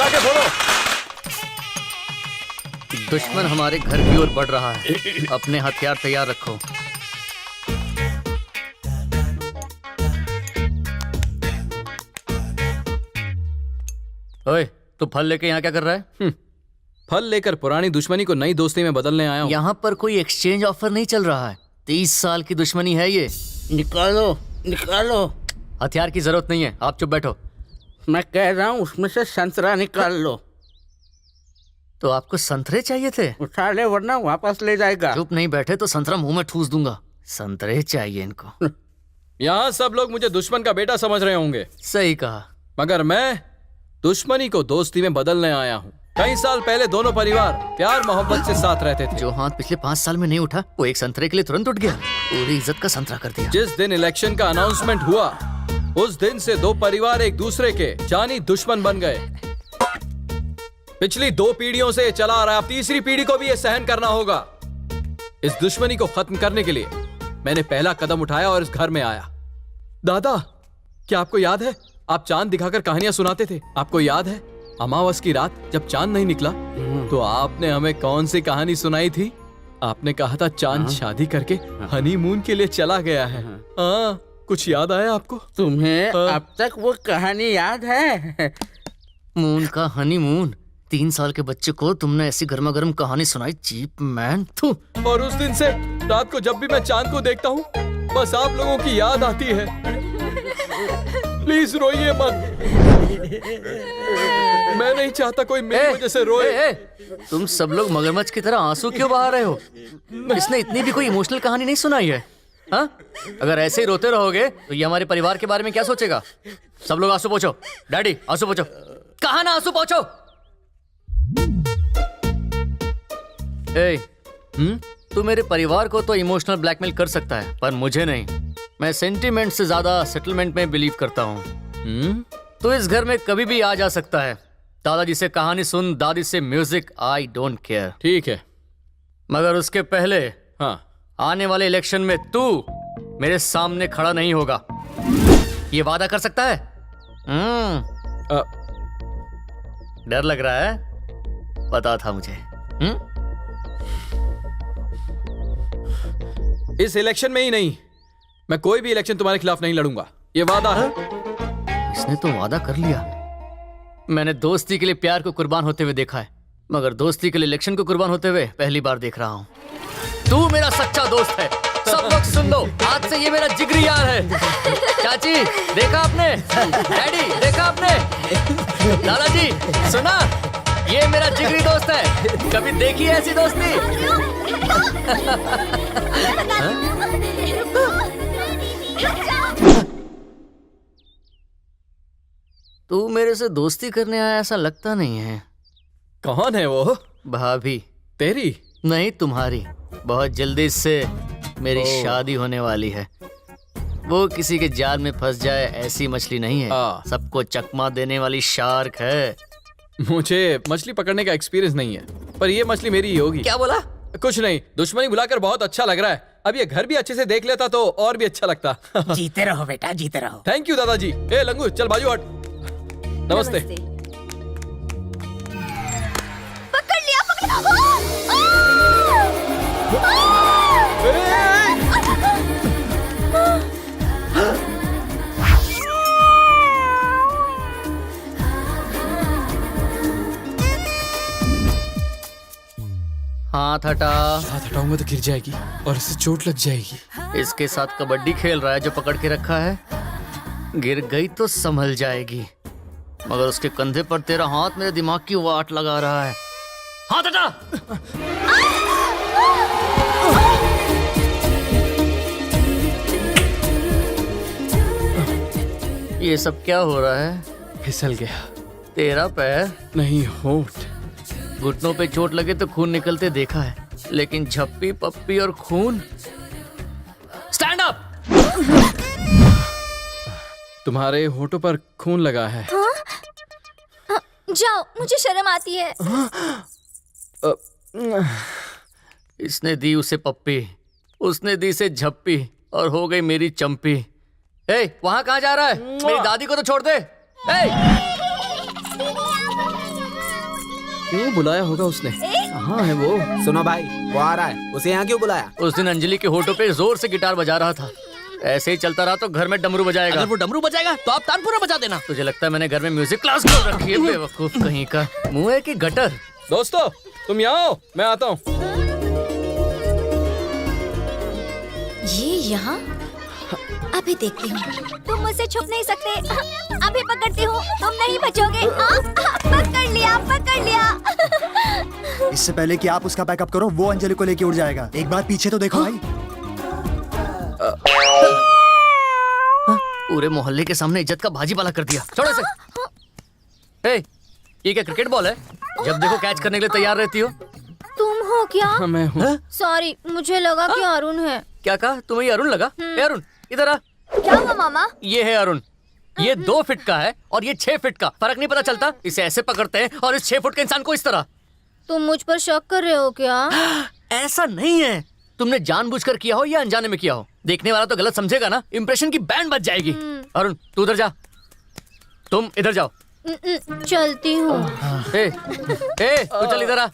पटाखे फोड़ो। दुश्मन हमारे घर की ओर बढ़ रहा है, अपने हथियार तैयार रखो। ओए, तू फल लेके यहाँ क्या कर रहा है? फल लेकर पुरानी दुश्मनी को नई दोस्ती में बदलने आया हूँ। यहाँ पर कोई एक्सचेंज ऑफर नहीं चल रहा है। 30 साल की दुश्मनी है ये। निकालो निकालो। हथियार की जरूरत नहीं है, आप चुप बैठो। मैं कह रहा हूँ उसमें से संतरा निकाल लो। तो आपको संतरे चाहिए थे? उठा ले वरना वापस ले जाएगा। चुप नहीं बैठे तो संतरा मुंह में ठूस दूंगा। संतरे चाहिए इनको। यहाँ सब लोग मुझे दुश्मन का बेटा समझ रहे होंगे। सही कहा। मगर मैं दुश्मनी को दोस्ती में बदलने आया हूँ। कई साल पहले दोनों परिवार प्यार मोहब्बत से साथ रहते थे। जो हाथ पिछले 5 साल में नहीं उठा वो एक संतरे के लिए तुरंत उठ गया। पूरी इज्जत का संतरा कर दिया। जिस दिन इलेक्शन का अनाउंसमेंट हुआ उस दिन से दो परिवार एक दूसरे के जानी दुश्मन बन गए। पिछली 2 पीढ़ियों से चला आ रहा है, अब तीसरी पीढ़ी को भी ये सहन करना होगा। इस दुश्मनी को खत्म करने के लिए मैंने पहला कदम उठाया और इस घर में आया। दादा, क्या आपको याद है आप चांद दिखाकर कहानियां सुनाते थे? आपको याद है अमावस की रात जब चांद नहीं निकला तो आपने हमें कौन सी कहानी सुनाई थी? आपने कहा था चांद शादी करके हनीमून के लिए चला गया है। कुछ याद आया आपको? तुम्हें अब तक वो कहानी याद है? मून का हनीमून। 3 साल के बच्चे को तुमने ऐसी गर्मा गर्म कहानी सुनाई, चीप मैन। और उस दिन से रात को जब भी मैं चांद को देखता हूँ बस आप लोगों की याद आती है। प्लीज रोइए मत। मैं नहीं चाहता कोई मेरी वजह से रोए। तुम सब लोग मगरमच्छ की तरह आंसू क्यों बहा रहे हो? इसने इतनी भी कोई इमोशनल कहानी नहीं सुनाई है। हाँ? अगर ऐसे ही रोते रहोगे तो ये हमारे परिवार के बारे में क्या सोचेगा? सब लोग आंसू पोंछो। डैडी आंसू पोंछो। कहा ना आंसू पोंछो। तू मेरे परिवार को तो इमोशनल ब्लैकमेल कर सकता है पर मुझे नहीं। मैं सेंटीमेंट से ज्यादा सेटलमेंट में बिलीव करता हूँ। तो इस घर में कभी भी आ जा सकता है। दादाजी से कहानी सुन, दादी से म्यूजिक, आई डोंट केयर। ठीक है, मगर उसके पहले आने वाले इलेक्शन में तू मेरे सामने खड़ा नहीं होगा। ये वादा कर सकता है? डर लग रहा है? पता था मुझे। इस इलेक्शन में ही नहीं, मैं कोई भी इलेक्शन तुम्हारे खिलाफ नहीं लड़ूंगा, ये वादा है। इसने तो वादा कर लिया। मैंने दोस्ती के लिए प्यार को कुर्बान होते हुए देखा है, मगर दोस्ती के लिए इलेक्शन को कुर्बान होते हुए पहली बार देख रहा हूँ। तू मेरा सच्चा दोस्त है। सब लोग सुन लो, आज से ये मेरा जिगरी यार है। चाची देखा आपने? डैडी देखा आपने? दादाजी सुना? ये मेरा जिगरी दोस्त है। कभी देखी है ऐसी दोस्ती? तू मेरे से दोस्ती करने आया ऐसा लगता नहीं है। कौन है वो? भाभी। तेरी? नहीं, तुम्हारी। बहुत जल्दी इससे मेरी शादी होने वाली है। वो किसी के जाल में फंस जाए ऐसी मछली नहीं है, सबको चकमा देने वाली शार्क है। मुझे मछली पकड़ने का एक्सपीरियंस नहीं है, पर ये मछली मेरी ही होगी। क्या बोला? कुछ नहीं, दुश्मनी भुलाकर बहुत अच्छा लग रहा है। अब ये घर भी अच्छे से देख लेता तो और भी अच्छा लगता। जीते रहो बेटा, जीते रहो। थैंक यू दादाजी। ए लंगू चल बाजू हट। नमस्ते। पकड़ लिया, हाथ हटा। हाथ हटाऊंगा तो गिर जाएगी और इससे चोट लग जाएगी। इसके साथ कबड्डी खेल रहा है जो पकड़ के रखा है। गिर गई तो संभल जाएगी, मगर उसके कंधे पर तेरा हाथ मेरे दिमाग की वाट लगा रहा है। हाथ हटा। ये सब क्या हो रहा है? फिसल गया। तेरा पैर नहीं, होठ। घुटनों पे चोट लगे तो खून निकलते देखा है, लेकिन झप्पी पप्पी और खून। Stand up. तुम्हारे होठों पर खून लगा है। जाओ, मुझे शर्म आती है। इसने दी उसे पप्पी, उसने दी से झप्पी और हो गई मेरी चंपी। वहां कहाँ जा रहा है? मेरी दादी को तो छोड़ दे। क्यों बुलाया होगा उसने? कहाँ है वो? सुनो भाई, वो आ रहा है। उसे यहाँ क्यों बुलाया? उस दिन अंजलि के होठों पे जोर से गिटार बजा रहा था। ऐसे ही चलता रहा तो घर में डमरू बजाएगा। अगर वो डमरू बजाएगा तो आप तानपुरा बजा देना। तुझे लगता है मैंने घर में म्यूजिक क्लास खोल रखी है? बेवकूफ कहीं का। मुंह है कि गटर? दोस्तों तुम यहाँ आओ, मैं आता हूँ। ये यहाँ अभी देखती हूँ। तुम मुझसे छुप नहीं सकते। अभी पकड़ती हूँ, तुम नहीं बचोगे। पकड़ लिया, पकड़ लिया। इससे पहले कि आप उसका बैकअप करो, वो अंजलि को लेके उड़ जाएगा। एक बार पीछे तो देखो भाई। पूरे मोहल्ले के सामने इज्जत का भाजी पाला कर दिया। छोड़ो इसे। ए, ये क्या क्रिकेट बॉल है? जब देखो कैच करने के लिए तैयार रहती हो। तुम हो क्या? हाँ मैं हूँ। सॉरी, मुझे लगा कि अरुण है। क्या कहा? तुम्हें ये अरुण लगा? ए अरुण इधर आ। क्या हुआ मामा? ये है अरुण। ये 2 फीट का है और ये 6 फीट का। फर्क नहीं पता चलता? इसे ऐसे पकड़ते हैं और इस 6 फुट के इंसान को इस तरह। तुम मुझ पर शक कर रहे हो क्या? ऐसा नहीं है। तुमने जानबूझकर किया हो या अनजाने में किया हो, देखने वाला तो गलत समझेगा ना। इंप्रेशन की बैंड बज जाएगी। अरुण तू उधर जा, तुम इधर जाओ। चलती हूँ। ए, तू चल इधर आ।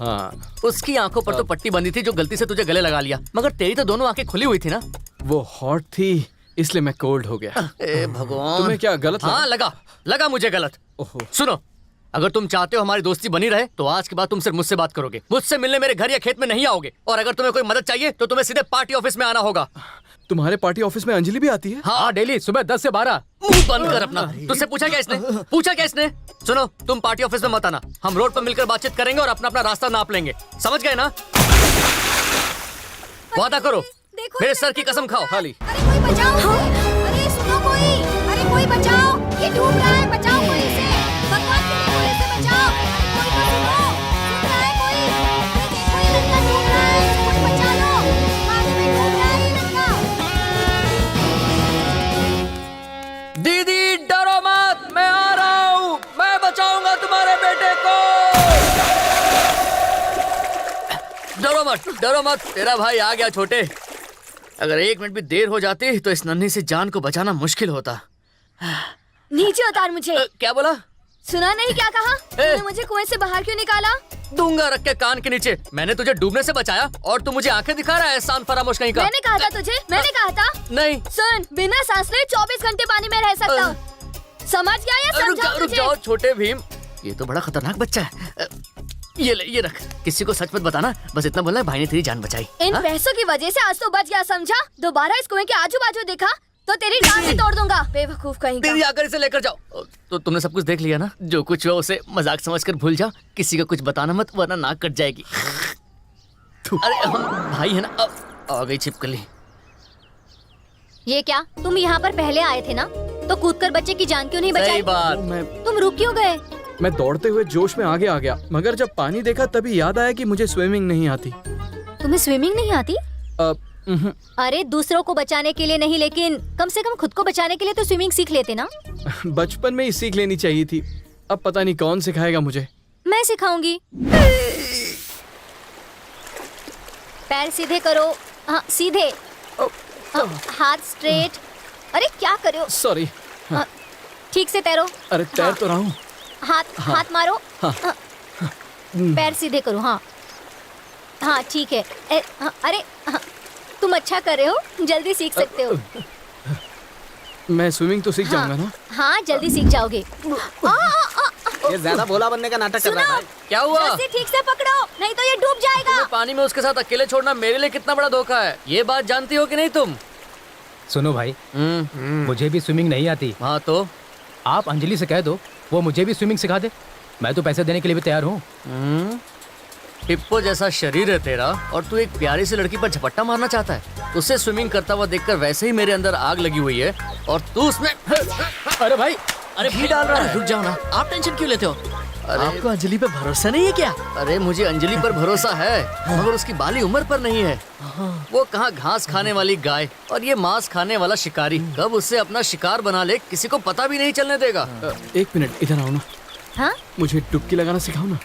हाँ उसकी आंखों पर तो पट्टी बंधी थी जो गलती से तुझे गले लगा लिया, मगर तेरी तो दोनों आंखें खुली हुई थी ना। वो हॉट थी इसलिए मैं कोल्ड हो गया। ए भगवान, तुम्हें क्या गलत हाँ लगा मुझे गलत। ओहो। सुनो, अगर तुम चाहते हो हमारी दोस्ती बनी रहे तो आज के बाद तुम सिर्फ मुझसे बात करोगे, मुझसे मिलने मेरे घर या खेत में नहीं आओगे। और अगर तुम्हें कोई मदद चाहिए तो तुम्हें सीधे पार्टी ऑफिस में आना होगा। तुम्हारे पार्टी ऑफिस में अंजलि भी आती है? हाँ डेली सुबह 10 से 12। मुंह बंद कर अपना। तुझसे पूछा क्या इसने? सुनो, तुम पार्टी ऑफिस में मत आना। हम रोड पर मिलकर बातचीत करेंगे और अपना अपना रास्ता नाप लेंगे। समझ गए ना? वादा करो, मेरे सर की कसम खाओ। खाली अरे कोई बचाओ! अरे सुनो कोई! अरे कोई बचाओ! ये डूब रहा है, बचाओ कोई इसे! भगवान के लिए कोई इसे बचाओ! कोई तो सुनो! सुन रहा है कोई? अरे देखो ये लड़का डूब रहा है, इसे कोई बचा लो! पानी में डूब रहा है ये लड़का! दीदी डरो मत, मैं आ रहा हूँ। मैं बचाऊंगा तुम्हारे बेटे को। डरो मत, तेरा भाई आ गया। छोटे, अगर 1 मिनट भी देर हो जाती तो इस नन्ही से जान को बचाना मुश्किल होता। नीचे उतार मुझे। क्या बोला? सुना नहीं क्या कहा? तूने मुझे कुएं से बाहर क्यों निकाला? दूंगा रख के कान के नीचे। मैंने तुझे डूबने से बचाया और तू मुझे आंखें दिखा रहा है एहसान फरामोश कहीं का। मैंने कहा था तुझे, मैंने कहा था। नहीं सुन, बिना सांस ले 24 घंटे पानी में रह सकता हूँ। समझ गया या समझा? रुक जाओ छोटे भीम, ये तो बड़ा खतरनाक बच्चा है। ये ले, ये रख। किसी को सच मत बताना, बस इतना बोलना है भाई ने तेरी जान बचाई। इन पैसों की वजह से आज तो बच गया, समझा? दोबारा इस कुएं के आजू बाजू देखा तो तेरी टांग भी तोड़ दूंगा। बेवकूफ कहीं का। दीदी आकर इसे लेकर जाओ। तो तुमने सब कुछ देख लिया ना? जो कुछ हुआ उसे मजाक समझकर भूल जाओ। किसी का कुछ बताना मत, वरना नाक कट जाएगी। अरे हम भाई है ना। आ गई छिपकली। ये क्या, तुम यहाँ पर पहले आए थे ना? तो कूदकर बच्चे की जान क्यों नहीं बचाई? सही बात। तुम रुक क्यों गए? मैं दौड़ते हुए जोश में आगे आ गया, मगर जब पानी देखा तभी याद आया कि मुझे स्विमिंग नहीं आती। तुम्हें स्विमिंग नहीं आती? उहुं। अरे दूसरों को बचाने के लिए नहीं, लेकिन कम से कम खुद को बचाने के लिए तो स्विमिंग सीख लेते ना। बचपन में ही सीख लेनी चाहिए थी। अब पता नहीं कौन सिखाएगा मुझे। मैं सिखाऊंगी। पैर सीधे करो। हाँ सीधे। हाथ स्ट्रेट। अरे क्या कर रहे हो? सॉरी। ठीक से तैरो। अरे तैर तो रहा हूँ। हाथ मारो। पैर सीधे करो। हाँ ठीक है। अरे तुम अच्छा कर रहे हो, जल्दी सीख सकते हो। मैं स्विमिंग तो सीख जाऊंगा ना? हाँ जल्दी सीख जाओगे। ये ज्यादा भोला बनने का नाटक कर रहा है। क्या हुआ? रस्सी ठीक से पकड़ो, नहीं तो ये डूब जाएगा। तुम्हें पानी में उसके साथ अकेले छोड़ना मेरे लिए कितना बड़ा धोखा है। ये बात जानती हो कि नहीं तुम? सुनो भाई, मुझे भी स्विमिंग नहीं आती। हाँ तो आप अंजलि से कह दो, वो मुझे भी स्विमिंग सिखा दे। मैं तो पैसे देने के लिए भी तैयार हूँ। हिप्पो जैसा शरीर है तेरा और तू एक प्यारी सी लड़की पर झपट्टा मारना चाहता है। उसे स्विमिंग करता हुआ देखकर वैसे ही मेरे अंदर आग लगी हुई है और तू उसमें अरे भाई, अरे घी डाल रहा है। रुक जाओ ना, आप टेंशन क्यों लेते हो? आपको अंजलि पे भरोसा नहीं है क्या? अरे मुझे अंजलि पर भरोसा है, मगर उसकी बाली उम्र पर नहीं है। वो कहाँ घास खाने वाली गाय और ये मांस खाने वाला शिकारी कब उससे अपना शिकार बना ले किसी को पता भी नहीं चलने देगा। 1 मिनट इधर आओ ना। हाँ? मुझे डुबकी लगाना सिखाओ ना।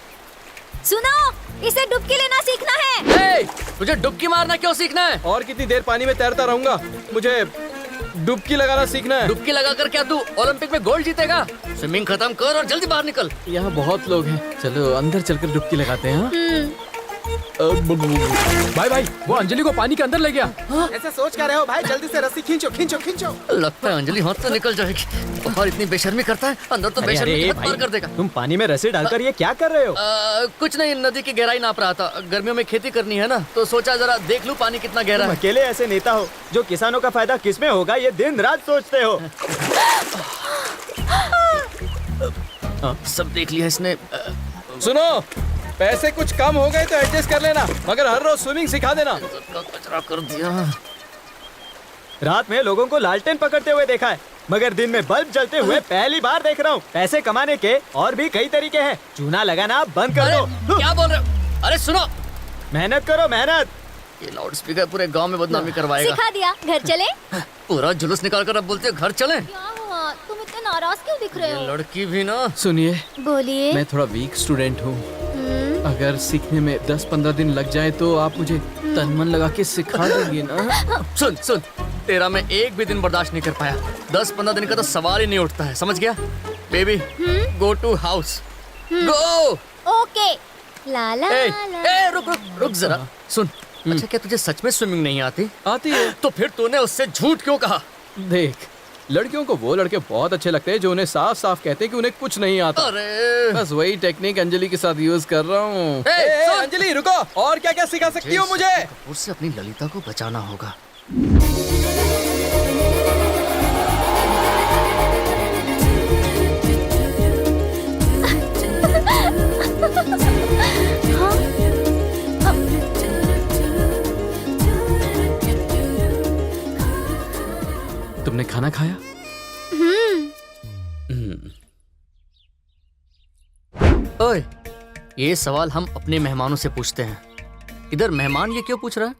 सुनो, इसे डुबकी लेना सीखना है। तुझे डुबकी मारना क्यों सीखना है? और कितनी देर पानी में तैरता रहूंगा? मुझे डुबकी लगाना सीखना है। डुबकी लगा कर क्या तू ओलंपिक में गोल्ड जीतेगा? स्विमिंग खत्म कर और जल्दी बाहर निकल। यहाँ बहुत लोग हैं, चलो अंदर चलकर डुबकी लगाते हैं। हाँ? भाई भाई वो अंजलि को पानी के अंदर ले गया। ऐसे सोच कर रहे हो भाई? जल्दी से रस्सी खींचो खींचो खींचो। लगता है अंजलि हाथ से निकल जाएगी। और इतनी बेशर्मी करता है, अंदर तो बेशर्मी की हद पार कर देगा। तुम पानी में रस्सी डालकर ये क्या कर रहे हो? कुछ नहीं, नदी की गहराई नाप रहा था। गर्मियों में खेती करनी है ना, तो सोचा जरा देख लूं पानी कितना गहरा है। अकेले ऐसे नेता हो जो किसानों का फायदा किसमें होगा ये दिन रात सोचते हो। सब देख लिया इसने। सुनो, पैसे कुछ कम हो गए तो एडजस्ट कर लेना, मगर हर रोज स्विमिंग सिखा देना। कचरा कर दिया। रात में लोगों को लालटेन पकड़ते हुए देखा है, मगर दिन में बल्ब जलते हुए पहली बार देख रहा हूँ। पैसे कमाने के और भी कई तरीके हैं, चूना लगाना बंद कर अरे दो। क्या बोल रहे हो? अरे सुनो, मेहनत करो मेहनत। ये लाउड स्पीकर पूरे गांव में बदनामी करवाएगा। सिखा दिया, घर चले। पूरा जुलूस निकाल कर अब बोलते हो घर चले। क्या हुआ, तुम इतने नाराज क्यों दिख रहे ये हो? लड़की भी ना। सुनिए, बोलिए। मैं थोड़ा वीक स्टूडेंट हूँ। अगर सीखने में 10-15 दिन लग जाए तो आप मुझे तन मन लगा के सिखा देंगे ना? सुन सुन, तेरा मैं एक भी दिन बर्दाश्त नहीं कर पाया। 10-15 दिन का तो सवाल ही नहीं उठता है, समझ गया? Baby, go to house, go. Okay. ला ला ए, ला। ए, रुक रुक रुक जरा। सुन, अच्छा क्या तुझे सच में स्विमिंग नहीं आती? आती है। तो फिर तूने उससे झूठ क्यों कहा? देख, लड़कियों को वो लड़के बहुत अच्छे लगते हैं जो उन्हें साफ साफ कहते हैं कि उन्हें कुछ नहीं आता। अरे बस वही टेक्निक अंजलि के साथ यूज कर रहा हूँ। ए, सुन। अंजलि रुको, और क्या क्या सिखा सकती हो मुझे? कपूर से अपनी ललिता को बचाना होगा। तुमने खाना खाया? ओए, ये सवाल हम अपने मेहमानों से पूछते हैं। इधर मेहमान ये क्यों पूछ रहा है?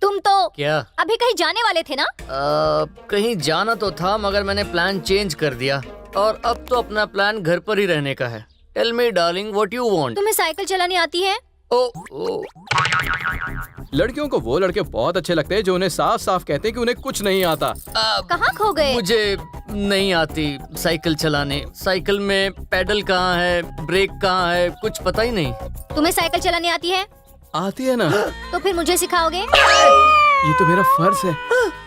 तुम तो क्या? अभी कहीं जाने वाले थे ना? कहीं जाना तो था, मगर मैंने प्लान चेंज कर दिया और अब तो अपना प्लान घर पर ही रहने का है। Tell me darling, what you want? तुम्हें साइकिल चलानी आती है? ओ, लड़कियों को वो लड़के बहुत अच्छे लगते हैं जो उन्हें साफ साफ कहते हैं कि उन्हें कुछ नहीं आता। कहाँ खो गए? मुझे नहीं आती साइकिल चलाने। साइकिल में पैडल कहाँ है, ब्रेक कहाँ है, कुछ पता ही नहीं। तुम्हें साइकिल चलानी आती है? आती है ना? तो फिर मुझे सिखाओगे? ये तो मेरा फर्ज है।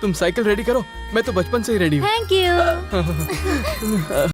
तुम साइकिल रेडी करो, मैं तो बचपन से ही रेडी हूँ। Thank you.